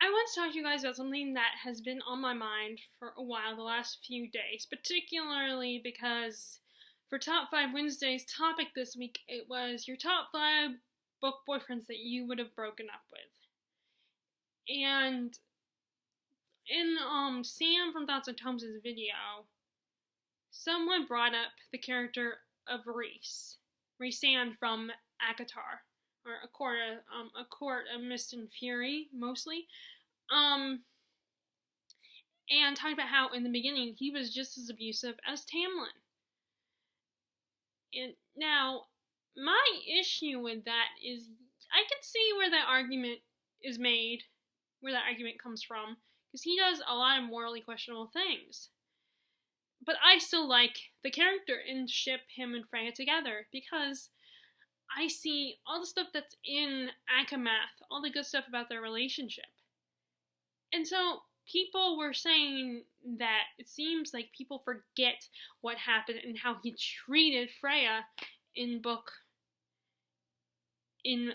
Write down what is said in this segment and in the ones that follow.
I want to talk to you guys about something that has been on my mind for a while, the last few days, particularly because for Top 5 Wednesday's topic this week, it was your top 5 book boyfriends that you would have broken up with. And in Sam from Thoughts and Tomes' video, someone brought up the character of Rhysand from ACOTAR, or A Court of Mist and Fury, mostly. And talked about how in the beginning he was just as abusive as Tamlin. And now, my issue with that is, I can see where that argument is made, where that argument comes from, because he does a lot of morally questionable things. But I still like the character and ship him and Freya together, because I see all the stuff that's in ACOMAF, all the good stuff about their relationship. And so people were saying that it seems like people forget what happened and how he treated Freya in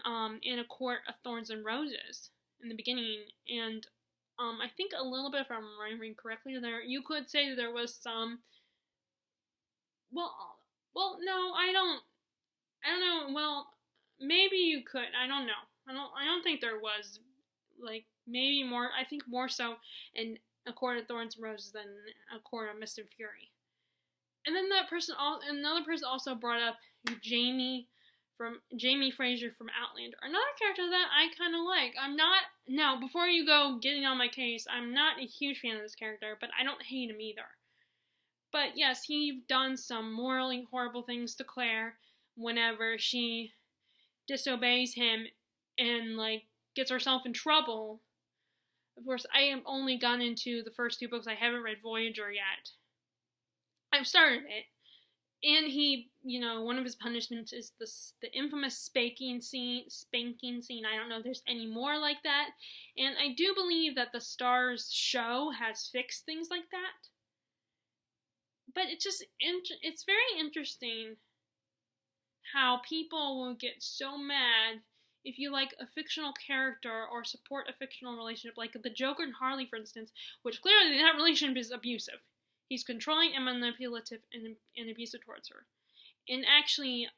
A Court of Thorns and Roses in the beginning. And I think a little bit, if I'm remembering correctly, you could say that there was some. Well, no, I don't know. Well, maybe you could. I don't know. I don't think there was, like, maybe more. I think more so in A Court of Thorns and Roses than A Court of Mist and Fury. And then another person also brought up Jamie Fraser from Outlander, another character that I kind of like. Now, before you go getting on my case, I'm not a huge fan of this character, but I don't hate him either. But yes, he's done some morally horrible things to Claire whenever she disobeys him and, like, gets herself in trouble. Of course, I have only gone into the first 2 books. I haven't read Voyager yet. I've started it. And he, one of his punishments is the infamous spanking scene. I don't know if there's any more like that. And I do believe that the Starz show has fixed things like that. But it's very interesting how people will get so mad if you like a fictional character or support a fictional relationship, like the Joker and Harley, for instance, which clearly that relationship is abusive. He's controlling and manipulative and abusive towards her. And actually,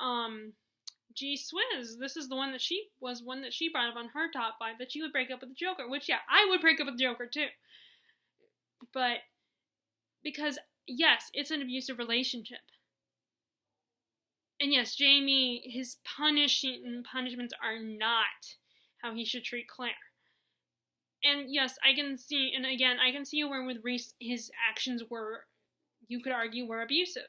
G Swizz, this is the one that she brought up on her top 5, that she would break up with the Joker, which, yeah, I would break up with the Joker too. But, because, yes, it's an abusive relationship. And yes, Jamie, his punishments are not how he should treat Claire. And yes, I can see where with Rhys, his actions you could argue, were abusive.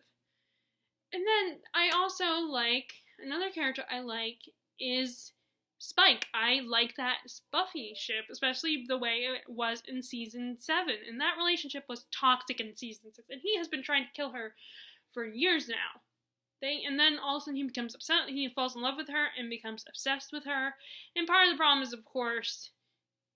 And then I also like, another character I like is Spike. I like that Buffy ship, especially the way it was in season 7. And that relationship was toxic in season 6. And he has been trying to kill her for years now. And then all of a sudden he becomes upset. He falls in love with her and becomes obsessed with her. And part of the problem is, of course,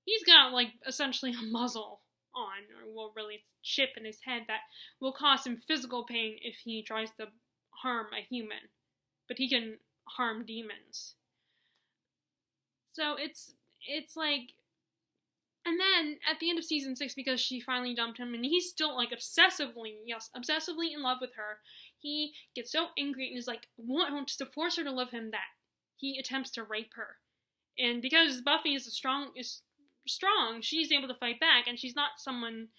he's got, like, essentially a muzzle on, or, well, really chip in his head that will cause him physical pain if he tries to harm a human. But he can harm demons. So it's like, and then at the end of season 6, because she finally dumped him, and he's still, like, obsessively in love with her, he gets so angry and is like, wants to force her to love him that he attempts to rape her. And because Buffy is strong, she's able to fight back, and she's not someone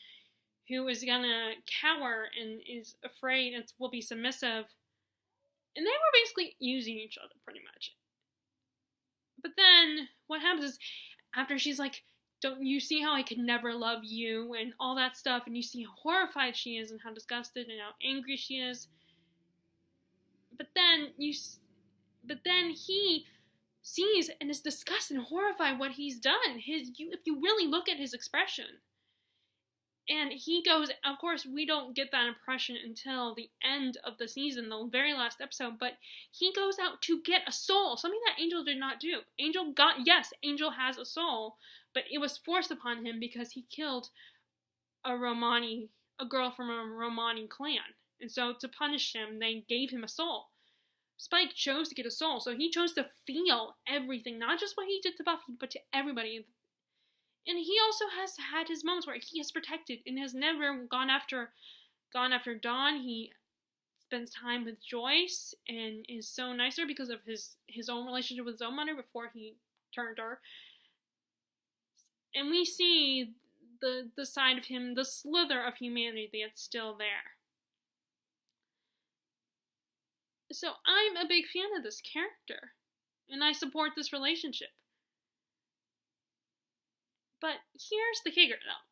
who is gonna cower and is afraid and will be submissive. And they were basically using each other, pretty much. But then, what happens is, after she's like, don't you see how I could never love you, and all that stuff, and you see how horrified she is, and how disgusted, and how angry she is. But then he sees and is disgusted and horrified what he's done. If you really look at his expression. And he goes, of course, we don't get that impression until the end of the season, the very last episode, but he goes out to get a soul, something that Angel did not do. Angel has a soul, but it was forced upon him because he killed a girl from a Romani clan. And so to punish him, they gave him a soul. Spike chose to get a soul, so he chose to feel everything, not just what he did to Buffy, but to everybody. And he also has had his moments where he has protected and has never gone after Dawn. He spends time with Joyce and is so nicer because of his own relationship with his own mother before he turned her. And we see the side of him, the slither of humanity that's still there. So I'm a big fan of this character, and I support this relationship. But here's the kicker, though.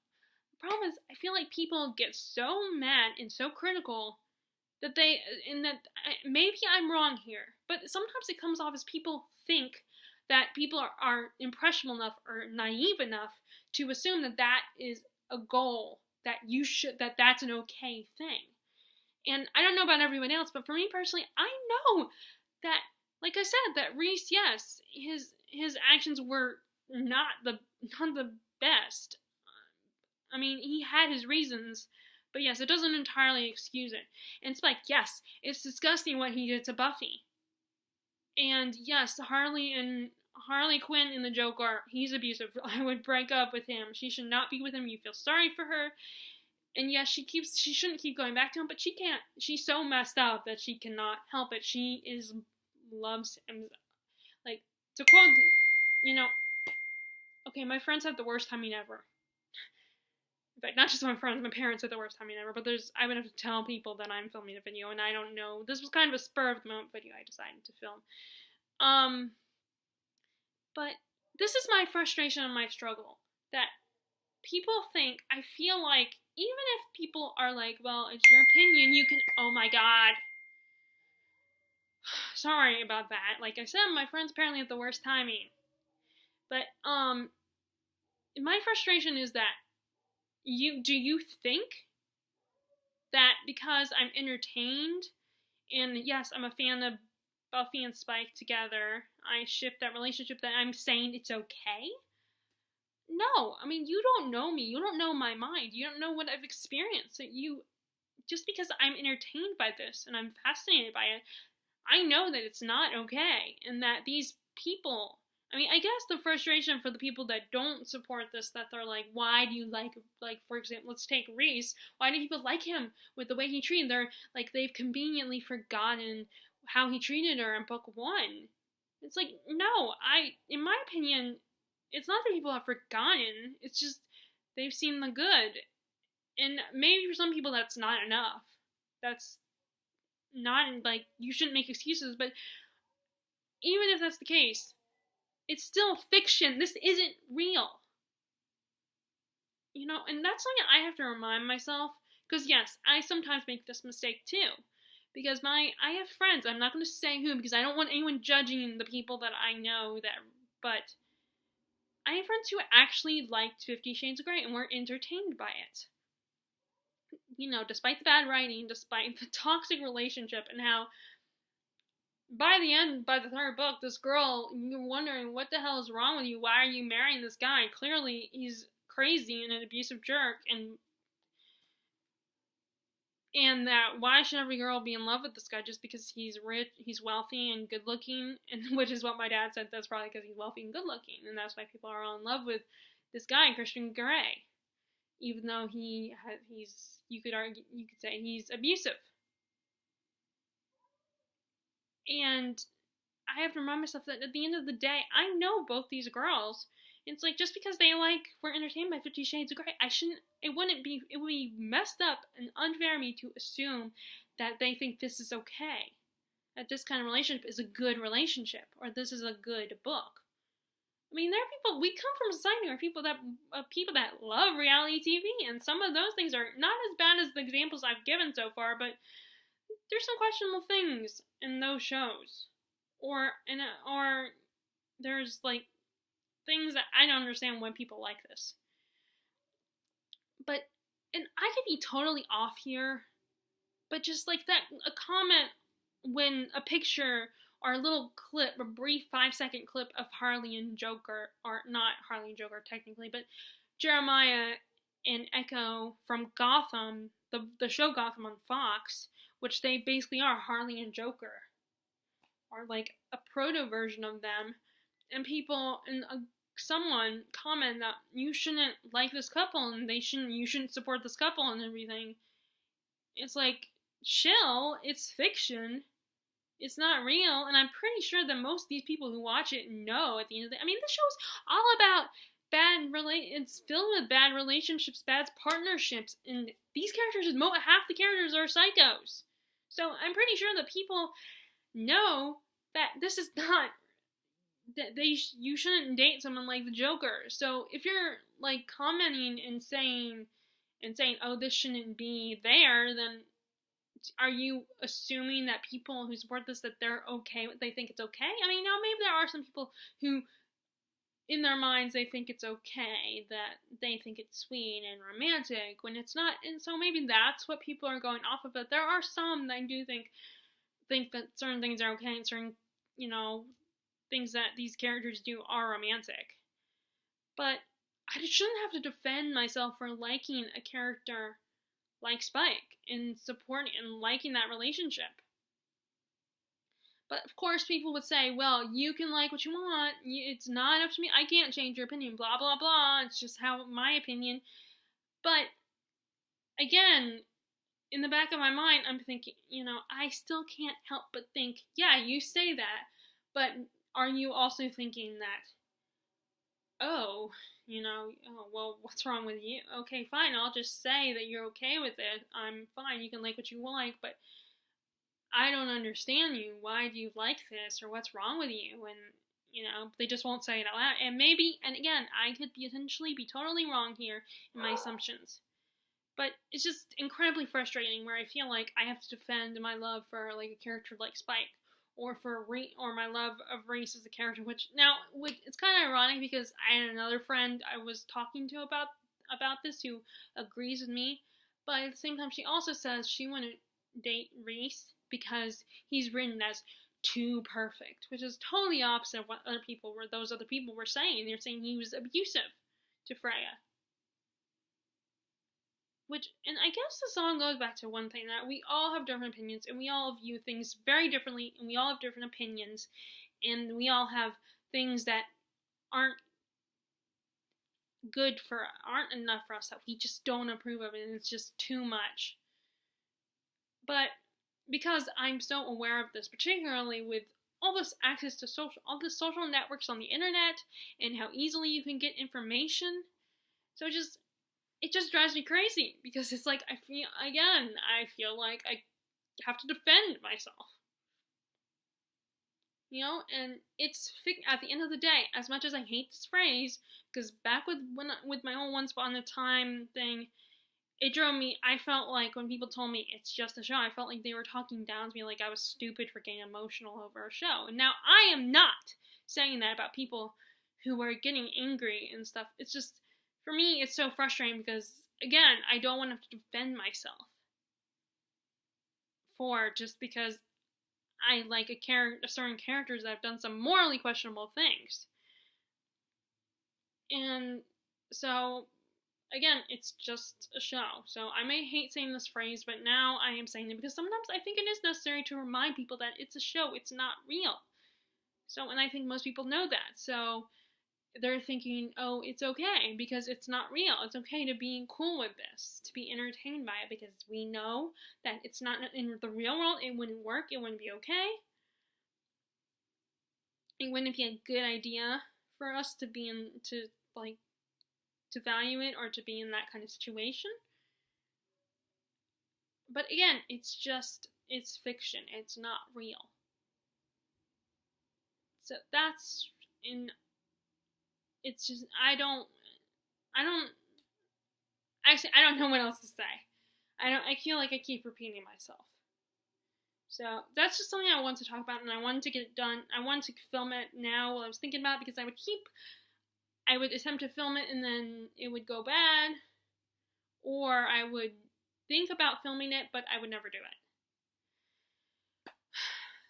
The problem is, I feel like people get so mad and so critical that maybe I'm wrong here, but sometimes it comes off as people think that people are impressionable enough or naive enough to assume that is a goal, that that's an okay thing. And I don't know about everyone else, but for me personally, I know that, like I said, that Reese, yes, his actions were not the best. I mean, he had his reasons, but yes, it doesn't entirely excuse it. And Spike, yes, it's disgusting what he did to Buffy. And yes, Harley Quinn in the Joker, he's abusive. I would break up with him. She should not be with him. You feel sorry for her. And yes, she shouldn't keep going back to him, but she can't. She's so messed up that she cannot help it. She loves him. Like, to quote, okay, my friends have the worst timing ever. In fact, not just my friends, my parents had the worst timing ever, but I would have to tell people that I'm filming a video, and I don't know. This was kind of a spur of the moment video I decided to film. But this is my frustration and my struggle, that people think, I feel like, even if people are like, well, it's your opinion, you can, oh my god. Sorry about that. Like I said, my friends apparently have the worst timing. But, my frustration is that, do you think that because I'm entertained, and yes, I'm a fan of Buffy and Spike together, I ship that relationship, that I'm saying it's okay? No, I mean, you don't know me, you don't know my mind, you don't know what I've experienced. So just because I'm entertained by this, and I'm fascinated by it, I know that it's not okay, and that these people, I mean, I guess the frustration for the people that don't support this, that they're like, why do you like, for example, let's take Reese, why do people like him with the way he treated her? Like, they've conveniently forgotten how he treated her in book 1. It's like, no, in my opinion, it's not that people have forgotten, it's just they've seen the good. And maybe for some people that's not enough. That's not, like, you shouldn't make excuses, but even if that's the case, it's still fiction. This isn't real. And that's something I have to remind myself, because yes, I sometimes make this mistake too. Because I have friends, I'm not going to say who, because I don't want anyone judging the people that I know, but I have friends who actually liked 50 Shades of Grey and were entertained by it. Despite the bad writing, despite the toxic relationship, and how by the third book, this girl, you're wondering, what the hell is wrong with you? Why are you marrying this guy? Clearly, he's crazy and an abusive jerk, and that why should every girl be in love with this guy just because he's rich, he's wealthy and good looking, and which is what my dad said, that's probably because he's wealthy and good looking, and that's why people are all in love with this guy, Christian Grey, even though you could say he's abusive. And I have to remind myself that at the end of the day, I know both these girls. It's like, just because they were entertained by 50 Shades of Grey, it would be messed up and unfair of me to assume that they think this is okay. That this kind of relationship is a good relationship, or this is a good book. I mean, there are people, we come from a society where people that love reality TV, and some of those things are not as bad as the examples I've given so far, but there's some questionable things in those shows. Or there's, things that I don't understand why people like this. But, and I could be totally off here, but just a comment when a picture or a little clip, a brief 5-second clip of Harley and Joker, or not Harley and Joker technically, but Jeremiah and Echo from Gotham, the show Gotham on Fox, which they basically are Harley and Joker, or a proto version of them, and people, and a someone comment that you shouldn't like this couple and you shouldn't support this couple and everything, it's like, chill, it's fiction. It's not real, and I'm pretty sure that most of these people who watch it know at the end of the day. I mean, this show's all about it's filled with bad relationships, bad partnerships, and these characters, half the characters are psychos. So I'm pretty sure that people know that this is not, that you shouldn't date someone like the Joker. So if you're like commenting and saying, oh, this shouldn't be there, then are you assuming that people who support this, that they're okay, they think it's okay? I mean, now maybe there are some people who, in their minds, they think it's okay, that they think it's sweet and romantic when it's not, and so maybe that's what people are going off of. But there are some that I do think that certain things are okay and certain, things that these characters do are romantic. But I shouldn't have to defend myself for liking a character like Spike and supporting and liking that relationship. But of course people would say, well, you can like what you want, it's not up to me, I can't change your opinion, blah blah blah, it's just my opinion. But again, in the back of my mind, I'm thinking, I still can't help but think, yeah, you say that, but are you also thinking that, oh, well, what's wrong with you? Okay, fine, I'll just say that you're okay with it. I'm fine, you can like what you like, but I don't understand you. Why do you like this? Or what's wrong with you? And, they just won't say it out loud. And maybe, and again, I could potentially be totally wrong here in my assumptions. But it's just incredibly frustrating where I feel like I have to defend my love for, like, a character like Spike. Or my love of Reese as a character, which now it's kind of ironic because I had another friend I was talking to about this who agrees with me, but at the same time she also says she wouldn't date Reese because he's written as too perfect, which is totally opposite of what those other people were saying. They're saying he was abusive to Freya. And I guess the song goes back to one thing, that we all have different opinions, and we all view things very differently, and we all have different opinions, and we all have things that aren't enough for us, that we just don't approve of, and it's just too much. But because I'm so aware of this, particularly with all this access to all the social networks on the internet, and how easily you can get information, so it just drives me crazy, because it's like, I feel like I have to defend myself. And it's, at the end of the day, as much as I hate this phrase, because back with my whole Once Upon a Time thing, it drove me, I felt like when people told me it's just a show, I felt like they were talking down to me, like I was stupid for getting emotional over a show. And now I am not saying that about people who are getting angry and stuff. It's just, for me, it's so frustrating because, again, I don't want to have to defend myself just because I like certain characters that have done some morally questionable things. And so, again, it's just a show. So I may hate saying this phrase, but now I am saying it because sometimes I think it is necessary to remind people that it's a show, it's not real. So, and I think most people know that. So they're thinking, oh, it's okay because it's not real. It's okay to be cool with this, to be entertained by it, because we know that it's not in the real world. It wouldn't work. It wouldn't be okay. It wouldn't be a good idea for us to value it or to be in that kind of situation. But again, it's fiction. It's not real. So it's just, I don't know what else to say. I feel like I keep repeating myself. So that's just something I wanted to talk about, and I wanted to get it done. I wanted to film it now while I was thinking about it, because I would attempt to film it and then it would go bad, or I would think about filming it, but I would never do it.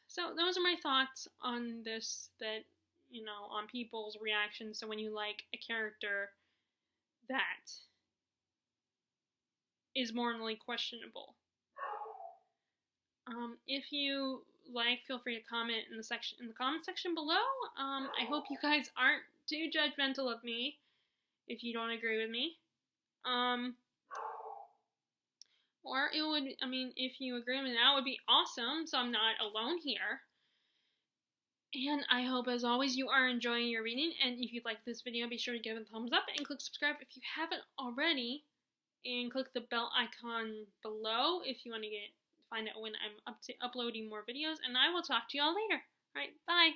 So those are my thoughts on this, on people's reactions. So when you like a character that is morally questionable. If you feel free to comment in the comment section below. I hope you guys aren't too judgmental of me if you don't agree with me. Or it would, I mean, if you agree with me, that would be awesome, so I'm not alone here. And I hope, as always, you are enjoying your reading. And if you like this video, be sure to give it a thumbs up and click subscribe if you haven't already. And click the bell icon below if you want to find out when I'm uploading more videos. And I will talk to y'all later. Alright, bye.